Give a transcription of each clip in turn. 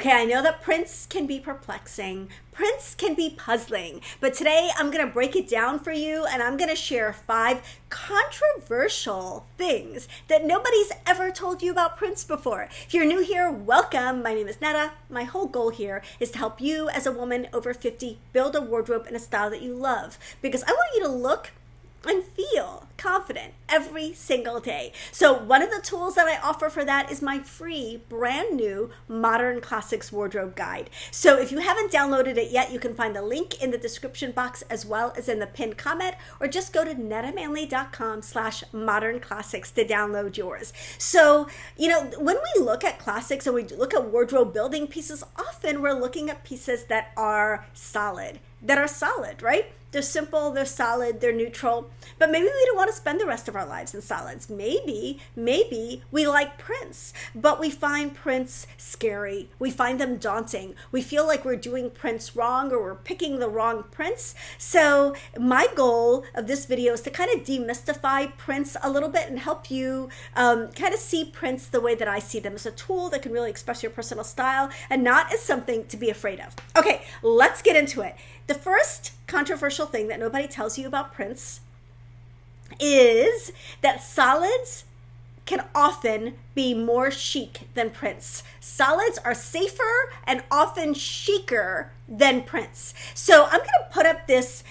Okay, I know that prints can be perplexing, prints can be puzzling, but today I'm going to break it down for you and I'm going to share 5 controversial things that nobody's ever told you about prints before. If you're new here, welcome. My name is Netta. My whole goal here is to help you as a woman over 50 build a wardrobe in a style that you love, because I want you to look and feel confident every single day. So one of the tools that I offer for that is my free brand new Modern Classics wardrobe guide. So if you haven't downloaded it yet, you can find the link in the description box as well as in the pinned comment, or just go to nettamanley.com/modern classics to download yours. So, when we look at classics and we look at wardrobe building pieces, often we're looking at pieces that are solid, right? They're simple, they're solid, they're neutral, but maybe we don't want to spend the rest of our lives in solids. Maybe we like prints, but we find prints scary. We find them daunting. We feel like we're doing prints wrong or we're picking the wrong prints. So my goal of this video is to kind of demystify prints a little bit and help you kind of see prints the way that I see them, as a tool that can really express your personal style and not as something to be afraid of. Okay, let's get into it. The first controversial thing that nobody tells you about prints is that solids can often be more chic than prints. Solids are safer and often chicer than prints. So I'm going to put up this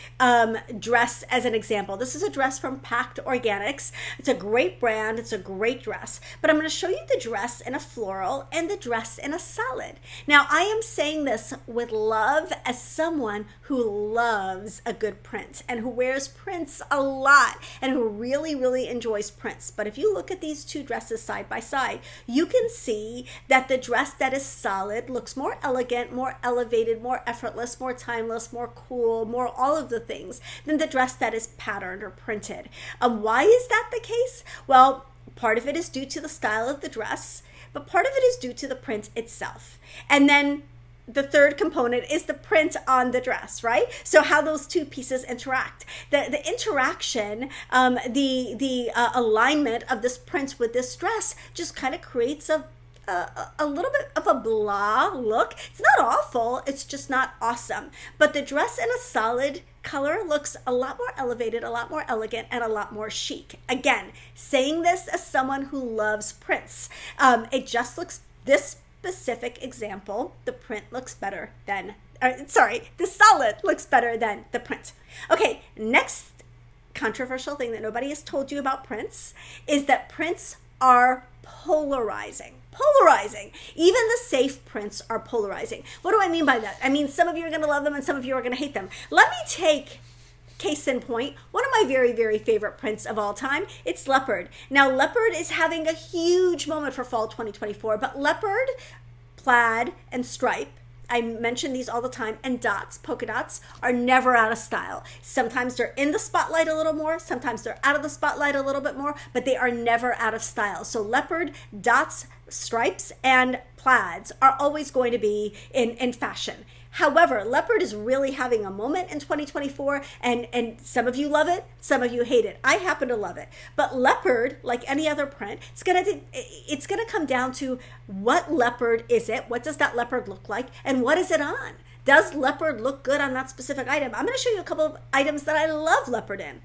dress as an example. This is a dress from Packed Organics. It's a great brand. It's a great dress. But I'm going to show you the dress in a floral and the dress in a solid. Now, I am saying this with love as someone who loves a good print and who wears prints a lot and who really, really enjoys prints. But if you look at these two dresses side by side, you can see that the dress that is solid looks more elegant, more elevated, more effortless, more timeless, more cool, more all of the things than the dress that is patterned or printed. Why is that the case? Well, part of it is due to the style of the dress, but part of it is due to the print itself. And then the third component is the print on the dress, right? So how those two pieces interact. The interaction, the alignment of this print with this dress just kind of creates a little bit of a blah look. It's not awful, it's just not awesome. But the dress in a solid color looks a lot more elevated, a lot more elegant, and a lot more chic. Again, saying this as someone who loves prints. It just looks, this specific example, the print looks better than, the solid looks better than the print. Okay, next controversial thing that nobody has told you about prints is that prints are polarizing. Even the safe prints are polarizing. What do I mean by that? I mean, some of you are going to love them and some of you are going to hate them. Let me take case in point, one of my very, very favorite prints of all time. It's leopard. Now, leopard is having a huge moment for fall 2024, but leopard, plaid, and stripe, I mention these all the time, and dots, polka dots, are never out of style. Sometimes they're in the spotlight a little more, sometimes they're out of the spotlight a little bit more, but they are never out of style. So leopard, dots, stripes, and plaids are always going to be in fashion. However, leopard is really having a moment in 2024, and some of you love it, some of you hate it. I happen to love it. But leopard, like any other print, it's gonna come down to what leopard is it, what does that leopard look like, and what is it on? Does leopard look good on that specific item? I'm gonna show you a couple of items that I love leopard in.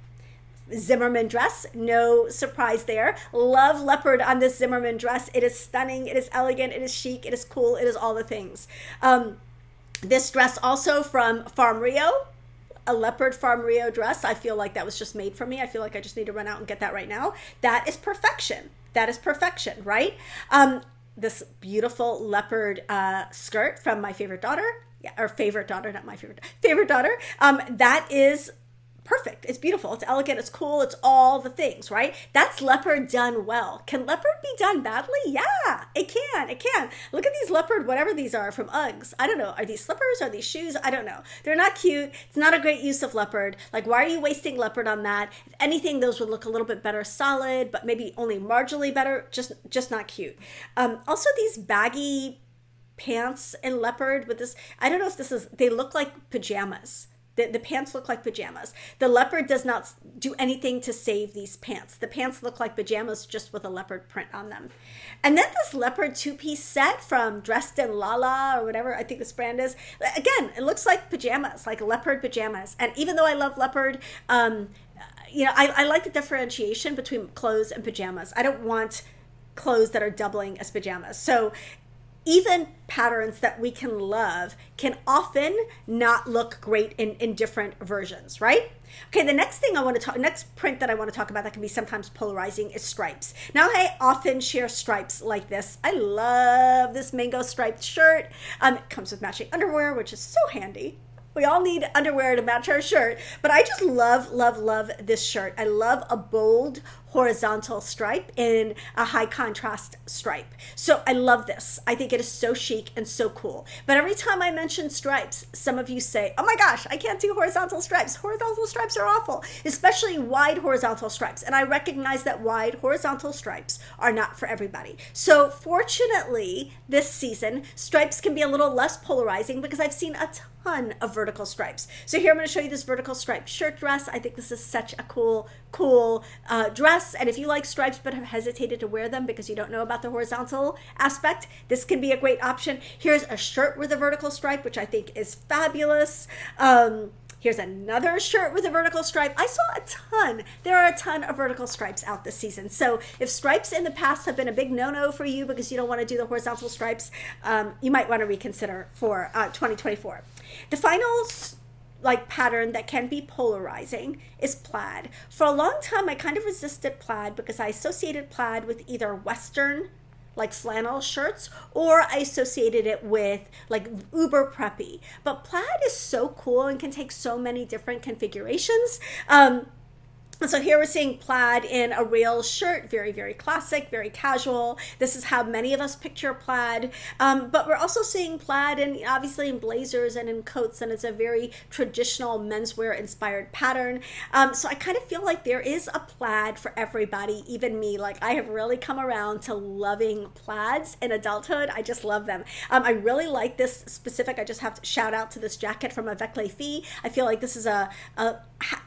Zimmermann dress, no surprise there. Love leopard on this Zimmermann dress. It is stunning, it is elegant, it is chic, it is cool, it is all the things. This dress also from Farm Rio, a leopard Farm Rio dress. I feel like that was just made for me. I feel like I just need to run out and get that right now. That is perfection. That is perfection, right? This beautiful leopard skirt from my favorite daughter. Yeah, or favorite daughter, not my favorite daughter. That is perfect. It's beautiful. It's elegant. It's cool. It's all the things, right? That's leopard done well. Can leopard be done badly? Yeah, it can. It can. Look at these leopard, whatever these are from Uggs. I don't know. Are these slippers? Are these shoes? I don't know. They're not cute. It's not a great use of leopard. Like, why are you wasting leopard on that? If anything, those would look a little bit better solid, but maybe only marginally better. Just not cute. Also, these baggy pants in leopard with this, I don't know if this is, they look like pajamas. The pants look like pajamas. The leopard does not do anything to save these pants. The pants look like pajamas just with a leopard print on them. And then this leopard two-piece set from Dressed in Lala or whatever I think this brand is. Again, it looks like pajamas, like leopard pajamas. And even though I love leopard, I like the differentiation between clothes and pajamas. I don't want clothes that are doubling as pajamas. So even patterns that we can love can often not look great in different versions, right? Okay, the next print that I want to talk about that can be sometimes polarizing is stripes. Now, I often share stripes like this. I love this mango striped shirt. It comes with matching underwear, which is so handy. We all need underwear to match our shirt, but I just love, love, love this shirt. I love a bold horizontal stripe in a high contrast stripe. So I love this. I think it is so chic and so cool. But every time I mention stripes, some of you say, oh my gosh, I can't do horizontal stripes. Horizontal stripes are awful, especially wide horizontal stripes. And I recognize that wide horizontal stripes are not for everybody. So fortunately, this season, stripes can be a little less polarizing because I've seen a ton of vertical stripes. So here I'm going to show you this vertical striped shirt dress. I think this is such a cool dress. And if you like stripes but have hesitated to wear them because you don't know about the horizontal aspect, this can be a great option. Here's a shirt with a vertical stripe, which I think is fabulous. Here's another shirt with a vertical stripe. I saw there are a ton of vertical stripes out this season. So if stripes in the past have been a big no-no for you because you don't want to do the horizontal stripes, you might want to reconsider for 2024. The final pattern that can be polarizing is plaid. For a long time, I kind of resisted plaid because I associated plaid with either Western, like flannel shirts, or I associated it with like uber preppy. But plaid is so cool and can take so many different configurations. So here we're seeing plaid in a real shirt, very, very classic, very casual. This is how many of us picture plaid. But we're also seeing plaid obviously in blazers and in coats, and it's a very traditional menswear inspired pattern. So I kind of feel like there is a plaid for everybody, even me. Like I have really come around to loving plaids in adulthood. I just love them. I really like this specific, I just have to shout out to this jacket from Avec Les Filles. I feel like this is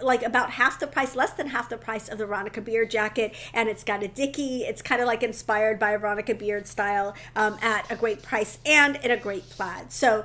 like about half the price, less than half the price of the Veronica Beard jacket, and it's got a dicky. It's kind of like inspired by a Veronica Beard style at a great price and in a great plaid. So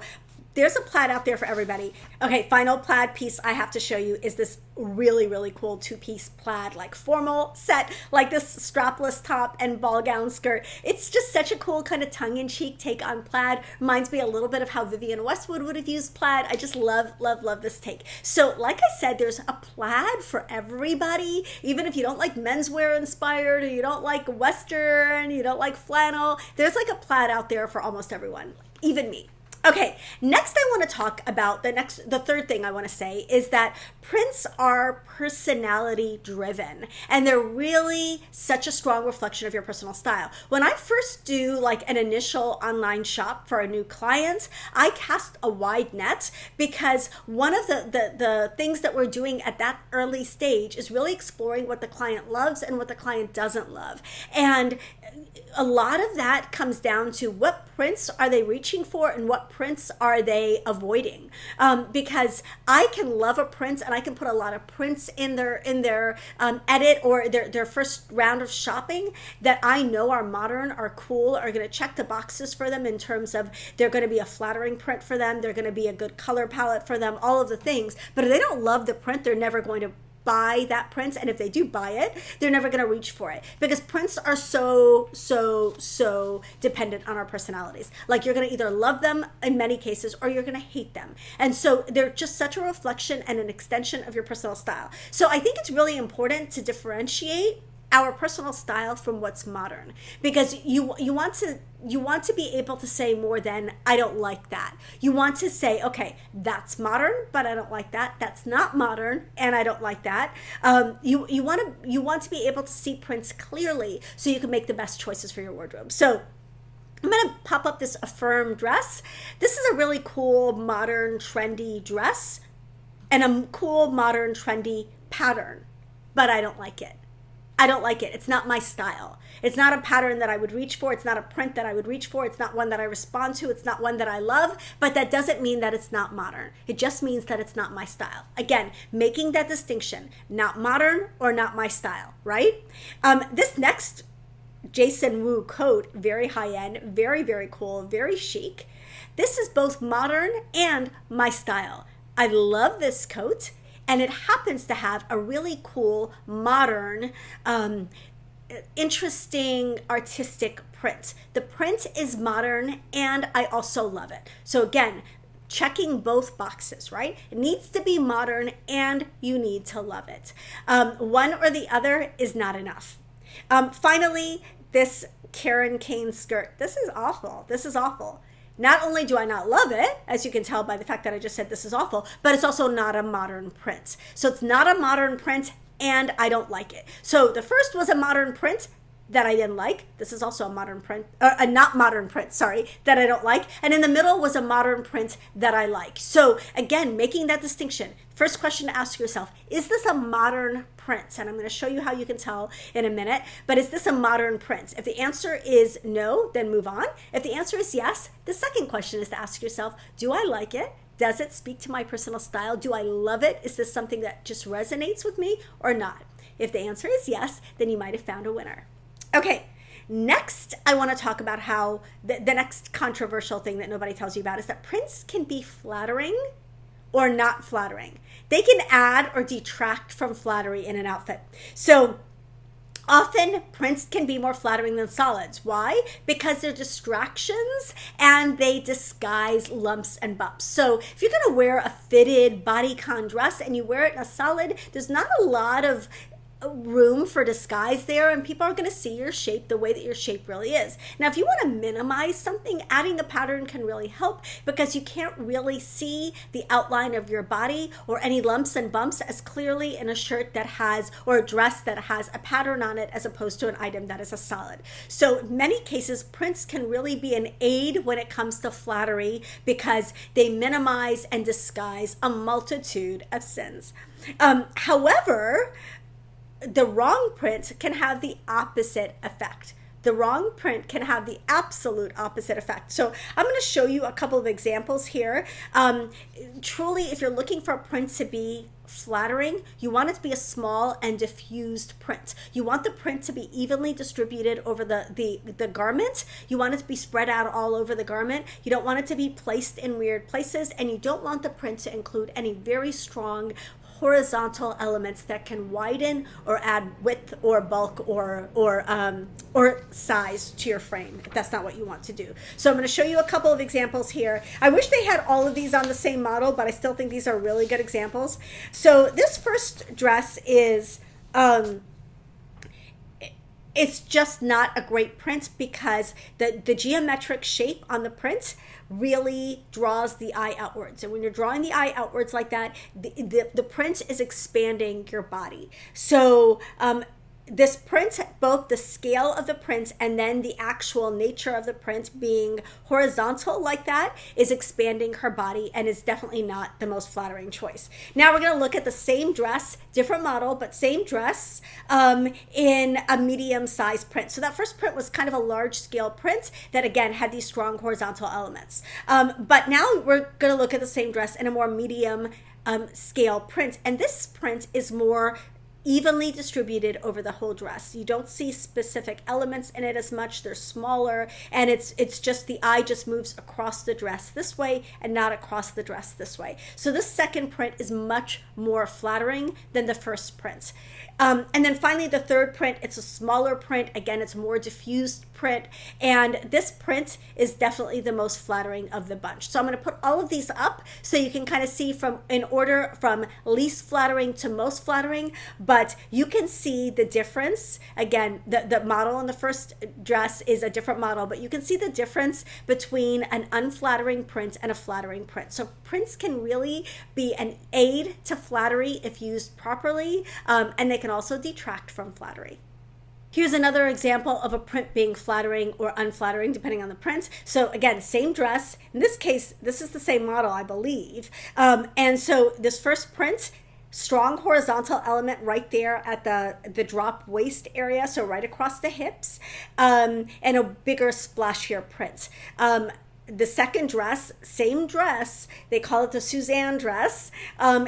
there's a plaid out there for everybody. Okay, final plaid piece I have to show you is this really, really cool two-piece plaid, like formal set, like this strapless top and ball gown skirt. It's just such a cool kind of tongue-in-cheek take on plaid. Reminds me a little bit of how Vivienne Westwood would have used plaid. I just love, love, love this take. So like I said, there's a plaid for everybody. Even if you don't like menswear inspired, or you don't like Western, you don't like flannel, there's like a plaid out there for almost everyone, even me. Okay, next I want to talk about the third thing I want to say is that prints are personality driven, and they're really such a strong reflection of your personal style. When I first do like an initial online shop for a new client, I cast a wide net because one of the things that we're doing at that early stage is really exploring what the client loves and what the client doesn't love. And a lot of that comes down to what prints are they reaching for and what prints are they avoiding, because I can love a print and I can put a lot of prints in their edit or their first round of shopping that I know are modern, are cool, are going to check the boxes for them in terms of they're going to be a flattering print for them, they're going to be a good color palette for them, all of the things. But if they don't love the print, they're never going to buy that print, and if they do buy it, they're never going to reach for it because prints are so dependent on our personalities. Like you're going to either love them in many cases or you're going to hate them, and so they're just such a reflection and an extension of your personal style. So I think it's really important to differentiate our personal style from what's modern, because you want to be able to say more than I don't like that. You want to say, okay, that's modern, but I don't like that. That's not modern, and I don't like that. You want to be able to see prints clearly so you can make the best choices for your wardrobe. So I'm going to pop up this Affirm dress. This is a really cool, modern, trendy dress and a cool, modern, trendy pattern, but I don't like it. I don't like it. It's not my style. It's not a pattern that I would reach for. It's not a print that I would reach for. It's not one that I respond to. It's not one that I love, but that doesn't mean that it's not modern. It just means that it's not my style. Again, making that distinction, not modern or not my style, right? This next Jason Wu coat, very high end, very, very cool, very chic. This is both modern and my style. I love this coat, and it happens to have a really cool, modern, interesting, artistic print. The print is modern, and I also love it. So again, checking both boxes, right? It needs to be modern, and you need to love it. One or the other is not enough. Finally, this Karen Kane skirt. This is awful. This is awful. Not only do I not love it, as you can tell by the fact that I just said this is awful, but it's also not a modern print. So it's not a modern print, and I don't like it. So the first was a modern print that I didn't like. This is also a modern print, a not modern print, sorry, that I don't like. And in the middle was a modern print that I like. So again, making that distinction. First question to ask yourself, is this a modern print? And I'm going to show you how you can tell in a minute, but is this a modern print? If the answer is no, then move on. If the answer is yes, the second question is to ask yourself, do I like it? Does it speak to my personal style? Do I love it? Is this something that just resonates with me or not? If the answer is yes, then you might have found a winner. Okay, next I want to talk about how the next controversial thing that nobody tells you about is that prints can be flattering or not flattering. They can add or detract from flattery in an outfit. So often prints can be more flattering than solids. Why? Because they're distractions and they disguise lumps and bumps. So if you're going to wear a fitted bodycon dress and you wear it in a solid, there's not a lot of room for disguise there, and people are going to see your shape the way that your shape really is. Now, if you want to minimize something, adding a pattern can really help because you can't really see the outline of your body or any lumps and bumps as clearly in a shirt that has, or a dress that has a pattern on it as opposed to an item that is a solid. So in many cases, prints can really be an aid when it comes to flattery because they minimize and disguise a multitude of sins. However, the wrong print can have the opposite effect. The wrong print can have the absolute opposite effect. So I'm going to show you a couple of examples here. Truly, if you're looking for a print to be flattering, you want it to be a small and diffused print. You want the print to be evenly distributed over the garment. You want it to be spread out all over the garment. You don't want it to be placed in weird places, and you don't want the print to include any very strong horizontal elements that can widen or add width or bulk or size to your frame, if that's not what you want to do. So I'm going to show you a couple of examples here. I wish they had all of these on the same model, but I still think these are really good examples. So this first dress is it's just not a great print because the geometric shape on the print really draws the eye outwards. And when you're drawing the eye outwards like that, the print is expanding your body. So this print, both the scale of the print and then the actual nature of the print being horizontal like that, is expanding her body and is definitely not the most flattering choice. Now we're going to look at the same dress, different model, but same dress in a medium size print. So that first print was kind of a large scale print that again had these strong horizontal elements. But now we're going to look at the same dress in a more medium scale print. And this print is more evenly distributed over the whole dress. You don't see specific elements in it as much. They're smaller, and it's just the eye just moves across the dress this way and not across the dress this way. So this second print is much more flattering than the first print. And then finally the third print, it's a smaller print. Again, it's more diffused print, and this print is definitely the most flattering of the bunch. So I'm going to put all of these up so you can kind of see in order from least flattering to most flattering, but you can see the difference. Again, the model in the first dress is a different model, but you can see the difference between an unflattering print and a flattering print. So prints can really be an aid to flattery if used properly, and they can also detract from flattery. Here's another example of a print being flattering or unflattering depending on the print. So again, same dress. In this case, this is the same model, I believe. And so this first print, strong horizontal element right there at the drop waist area, so right across the hips, and a bigger splashier print. The second dress, same dress, they call it the Suzanne dress,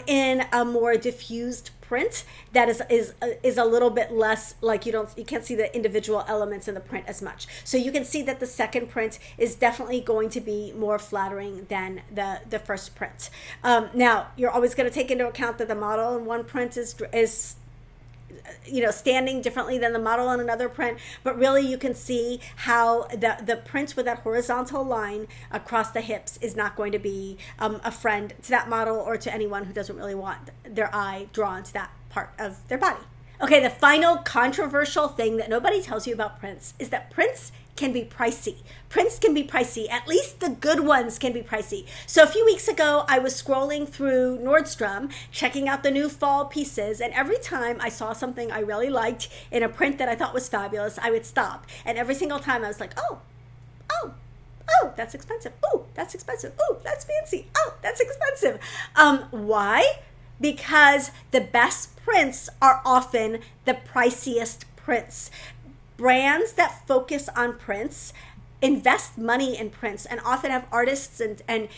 in a more diffused print that is a little bit less, like you can't see the individual elements in the print as much. So you can see that the second print is definitely going to be more flattering than the first print. Now you're always going to take into account that the model in one print is standing differently than the model on another print, but really you can see how the print with that horizontal line across the hips is not going to be a friend to that model or to anyone who doesn't really want their eye drawn to that part of their body. Okay, the final controversial thing that nobody tells you about prints is that prints can be pricey. Prints can be pricey. At least the good ones can be pricey. So a few weeks ago, I was scrolling through Nordstrom, checking out the new fall pieces, and every time I saw something I really liked in a print that I thought was fabulous, I would stop. And every single time I was like, oh, that's expensive. Oh, that's expensive. Oh, that's fancy. Oh, that's expensive. Why? Because the best prints are often the priciest prints. Brands that focus on prints invest money in prints and often have artists and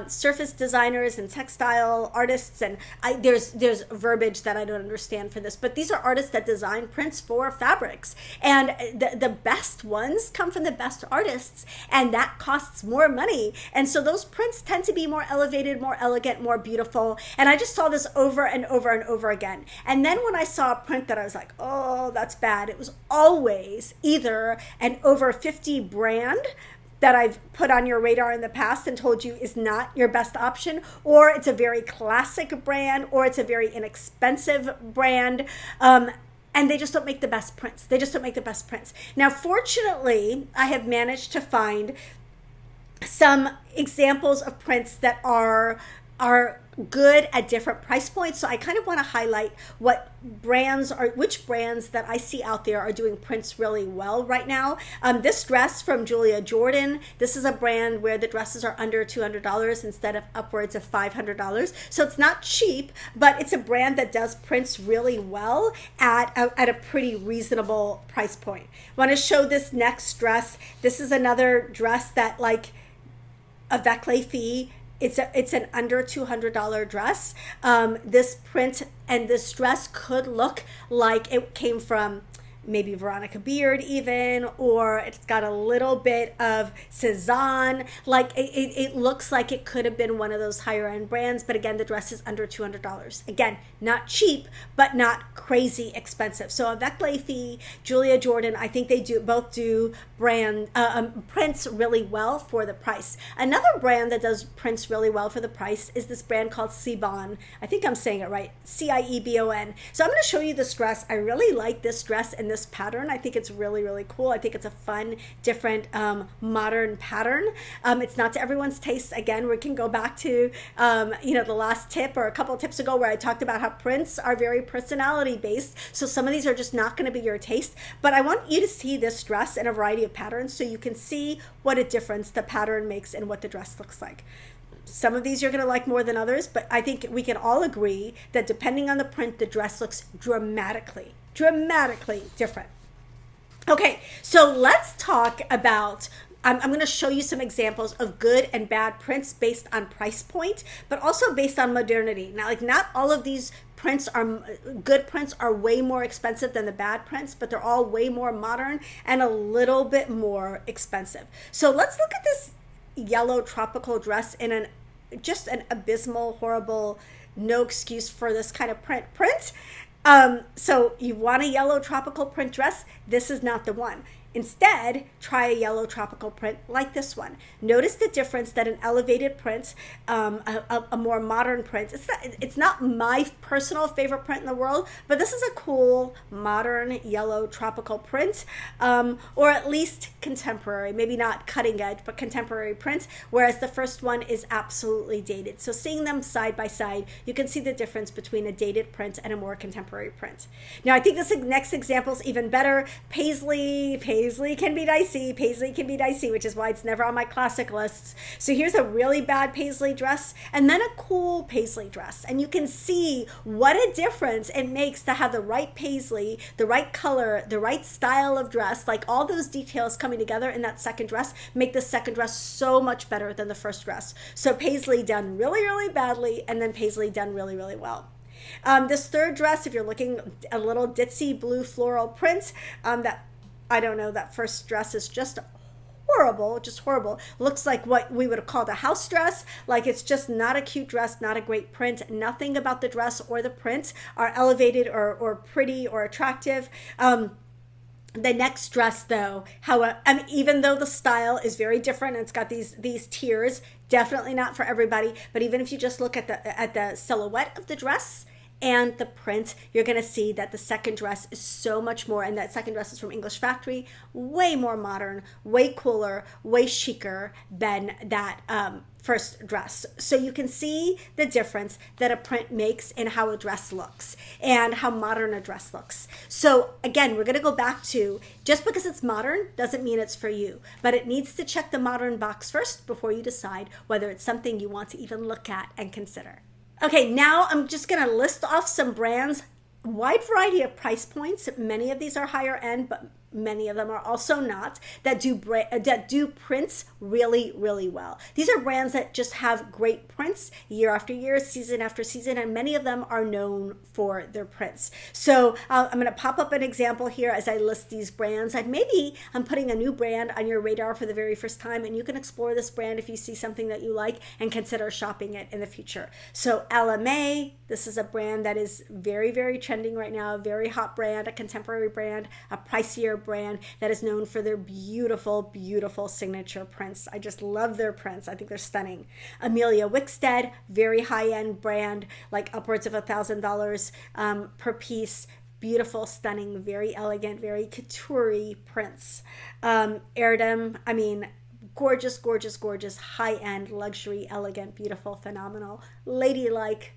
surface designers and textile artists, and there's verbiage that I don't understand for this, but these are artists that design prints for fabrics, and the best ones come from the best artists, and that costs more money, and so those prints tend to be more elevated, more elegant, more beautiful. And I just saw this over and over and over again. And then when I saw a print that I was like, oh, that's bad, it was always either an over 50 brand that I've put on your radar in the past and told you is not your best option, or it's a very classic brand, or it's a very inexpensive brand, and they just don't make the best prints. They just don't make the best prints. Now, fortunately, I have managed to find some examples of prints that are good at different price points. So I kind of want to highlight which brands that I see out there are doing prints really well right now. This dress from Julia Jordan, this is a brand where the dresses are under $200 instead of upwards of $500. So it's not cheap, but it's a brand that does prints really well at a pretty reasonable price point. I want to show this next dress. This is another dress that, like a Veuve Fille, it's an under $200 dress. This print and this dress could look like it came from maybe Veronica Beard even, or it's got a little bit of Cezanne. Like it looks like it could have been one of those higher end brands, but again, the dress is under $200. Again, not cheap, but not crazy expensive. So a Veuve Fille, Julia Jordan, I think they both do brand prints really well for the price. Another brand that does prints really well for the price is this brand called Ciebon. I think I'm saying it right, Ciebon. So I'm going to show you this dress. I really like this dress and this pattern. I think it's really, really cool. I think it's a fun, different, modern pattern. It's not to everyone's taste. Again, we can go back to, the last tip or a couple of tips ago where I talked about how prints are very personality based. So some of these are just not going to be your taste, but I want you to see this dress in a variety of patterns so you can see what a difference the pattern makes and what the dress looks like. Some of these you're going to like more than others, but I think we can all agree that depending on the print, the dress looks dramatically different. Okay, so let's talk about, I'm going to show you some examples of good and bad prints based on price point, but also based on modernity. Now, like, not all of these good prints are way more expensive than the bad prints, but they're all way more modern and a little bit more expensive. So let's look at this yellow tropical dress in just an abysmal, horrible, no excuse for this kind of print. So you want a yellow tropical print dress? This is not the one. Instead, try a yellow tropical print like this one. Notice the difference that an elevated print, a more modern print, it's not my personal favorite print in the world, but this is a cool, modern, yellow tropical print, or at least contemporary, maybe not cutting edge, but contemporary print, whereas the first one is absolutely dated. So seeing them side by side, you can see the difference between a dated print and a more contemporary print. Now, I think this next example is even better. Paisley Paisley can be dicey. Paisley can be dicey, which is why it's never on my classic lists. So here's a really bad Paisley dress and then a cool Paisley dress. And you can see what a difference it makes to have the right Paisley, the right color, the right style of dress, like all those details coming together in that second dress make the second dress so much better than the first dress. So Paisley done really, really badly, and then Paisley done really, really well. This third dress, if you're looking a little ditzy blue floral print, that I don't know, that first dress is just horrible, just horrible. Looks like what we would have called a house dress. Like it's just not a cute dress, not a great print. Nothing about the dress or the print are elevated or pretty or attractive. The next dress, though, even though the style is very different, and it's got these tiers, definitely not for everybody. But even if you just look at the silhouette of the dress and the print, you're going to see that the second dress is so much more, and that second dress is from English Factory, way more modern, way cooler, way chicer than that first dress. So you can see the difference that a print makes in how a dress looks and how modern a dress looks. So again, we're going to go back to, just because it's modern doesn't mean it's for you, but it needs to check the modern box first before you decide whether it's something you want to even look at and consider. Okay, now I'm just going to list off some brands, wide variety of price points. Many of these are higher end, but many of them are also not, that do prints really, really well. These are brands that just have great prints year after year, season after season, and many of them are known for their prints. So I'm going to pop up an example here as I list these brands. And maybe I'm putting a new brand on your radar for the very first time, and you can explore this brand if you see something that you like and consider shopping it in the future. So LMA, this is a brand that is very, very trending right now, a very hot brand, a contemporary brand, a pricier brand that is known for their beautiful, beautiful signature prints. I just love their prints. I think they're stunning. Amelia Wickstead, very high-end brand, like upwards of $1,000 per piece. Beautiful, stunning, very elegant, very couture-y prints. Erdem, I mean, gorgeous, gorgeous, gorgeous, high-end, luxury, elegant, beautiful, phenomenal, ladylike,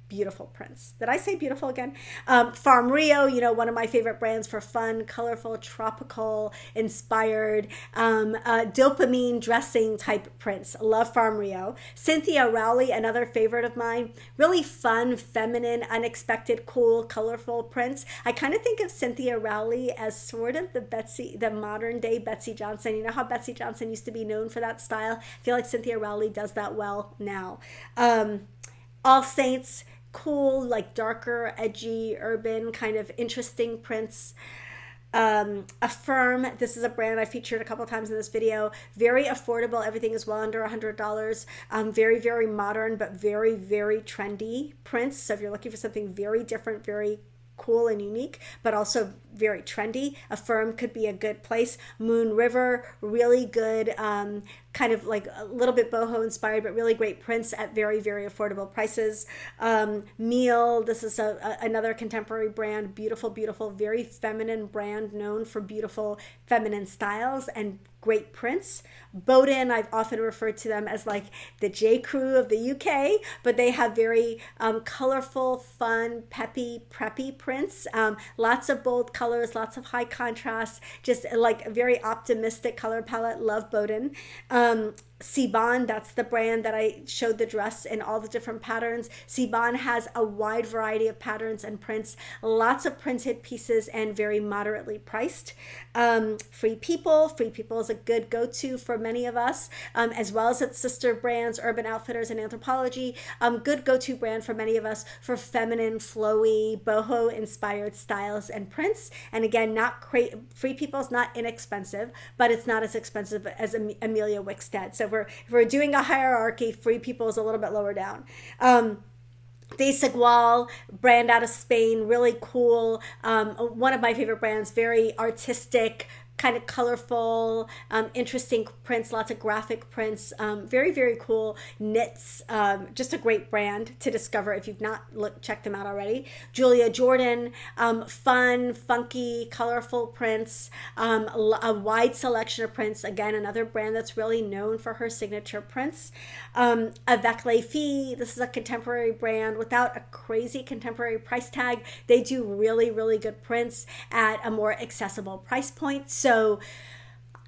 beautiful prints. Did I say beautiful again? Farm Rio, one of my favorite brands for fun, colorful, tropical, inspired, dopamine dressing type prints. Love Farm Rio. Cynthia Rowley, another favorite of mine. Really fun, feminine, unexpected, cool, colorful prints. I kind of think of Cynthia Rowley as sort of the modern day Betsy Johnson. You know how Betsy Johnson used to be known for that style? I feel like Cynthia Rowley does that well now. All Saints, cool, like darker, edgy, urban, kind of interesting prints. Affirm, this is a brand I featured a couple times in this video. Very affordable, everything is well under $100. Very, very modern, but very, very trendy prints. So if you're looking for something very different, very cool and unique, but also very trendy, Affirm could be a good place. Moon River, really good, kind of like a little bit boho inspired, but really great prints at very, very affordable prices. Meal, this is another contemporary brand, beautiful, beautiful, very feminine brand known for beautiful feminine styles and great prints. Bowden, I've often referred to them as like the J. Crew of the UK, but they have very colorful, fun, peppy, preppy prints. Lots of bold colors, lots of high contrast, just like a very optimistic color palette. Love Bowden. Cibon, that's the brand that I showed the dress in all the different patterns. Cibon has a wide variety of patterns and prints, lots of printed pieces, and very moderately priced. Free People is a good go-to for many of us, as well as its sister brands, Urban Outfitters and Anthropologie. Good go-to brand for many of us for feminine, flowy, boho-inspired styles and prints. And again, Free People is not inexpensive, but it's not as expensive as Amelia Wickstead. So if we're doing a hierarchy, Free People is a little bit lower down. Desigual, brand out of Spain, really cool. One of my favorite brands, very artistic, kind of colorful, interesting prints, lots of graphic prints, very, very cool knits, just a great brand to discover if you've not checked them out already. Julia Jordan, fun, funky, colorful prints, a wide selection of prints. Again, another brand that's really known for her signature prints. Avec les Filles, this is a contemporary brand without a crazy contemporary price tag. They do really, really good prints at a more accessible price point. So So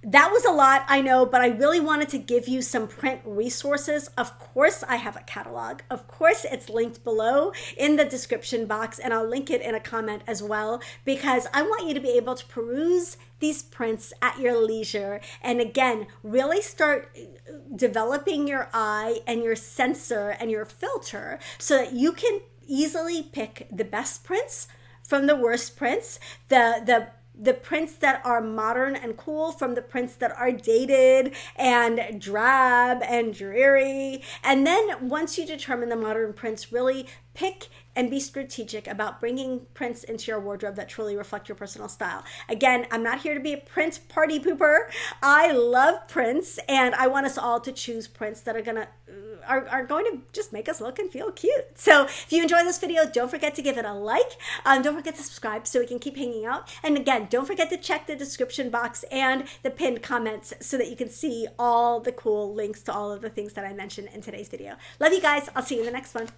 that was a lot, I know, but I really wanted to give you some print resources. Of course, I have a catalog. Of course, it's linked below in the description box, and I'll link it in a comment as well, because I want you to be able to peruse these prints at your leisure. And again, really start developing your eye and your sensor and your filter so that you can easily pick the best prints from the worst prints, the prints that are modern and cool from the prints that are dated and drab and dreary. And then once you determine the modern prints, really pick and be strategic about bringing prints into your wardrobe that truly reflect your personal style. Again, I'm not here to be a print party pooper. I love prints, and I want us all to choose prints that are going to just make us look and feel cute. So if you enjoyed this video, don't forget to give it a like. Don't forget to subscribe so we can keep hanging out. And again, don't forget to check the description box and the pinned comments so that you can see all the cool links to all of the things that I mentioned in today's video. Love you guys. I'll see you in the next one.